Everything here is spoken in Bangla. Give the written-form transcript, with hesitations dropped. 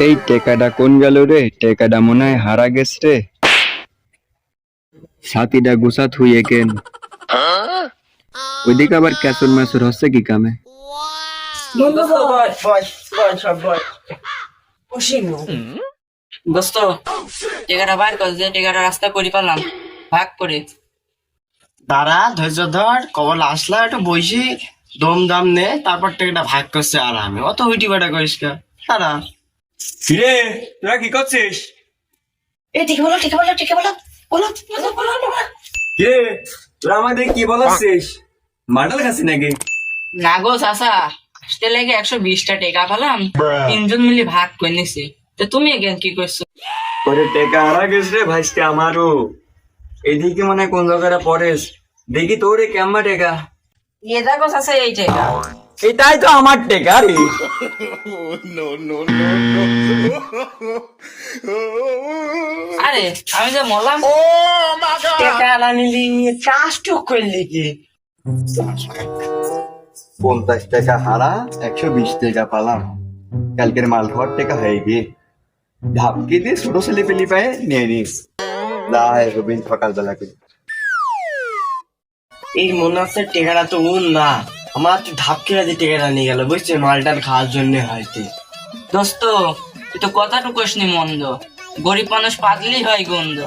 এই টেকাটা কোন গেল রে? টেকাটা মনে হয় হারা গেছ রে। ছাতিটা গুছাত হইয়ে কেন ওইদিকে আবার ক্যাচর ম্যাচর হচ্ছে কি কামে? দোস্ত টেকাটা বাইর কর, যে টেকাটা রাস্তা করে পারলাম ভাগ করে। দাঁড়া, ধৈর্য ধর, কবল আসলা একটু বসি, দম দাম নে, তারপর টেকটা ভাগ করছে। আর আমি অত হুইটি বাটা করিস কা? দাঁড়া। কিরে তোরা কি করছিস? কিরে তোরা আমাদের কি বলছিস? মাডাল খাচ্ছি নাকি? না গো চাচা, আসতে লেগে 120টা টেকা পেলাম, তিনজন মিলে ভাগ করে নিছি। তো তুমি এখানে কি করছো? ওরে টেকা হারা গেছে রে ভাইস্তে আমারও। এদিকে মনে হয় কোন জায়গাটা পড়েস, দেখি তোরে কেমন টেকা। এ দেখো চাচা এই টেকা। এটাই তো আমার টেকা রে। আরে আমি যে মরলাম। টেকা আলা নিলি, চাষ টুক করলি কি? 50 টাকা হারা, 120 টাকা পালাম। কালকের মাল খাওয়ার টাকা হয়ে গিয়ে ধাপকে দিয়ে ছোট ছেলে পেলি পায়ে নিয়ে নিস। দায় রবিন সকালবেলা করে এই মনে হচ্ছে টেকাটা তো উন না, আমার তো ধাপ খেলা দিয়ে টেকাটা নিয়ে গেল, বুঝছে? মালটাল খাওয়ার জন্য হয়তো। দোস্ত তুই তো কথাটুকু কইসনি মন্দ, গরিব মানুষ পাতলেই হয় গন্ধ।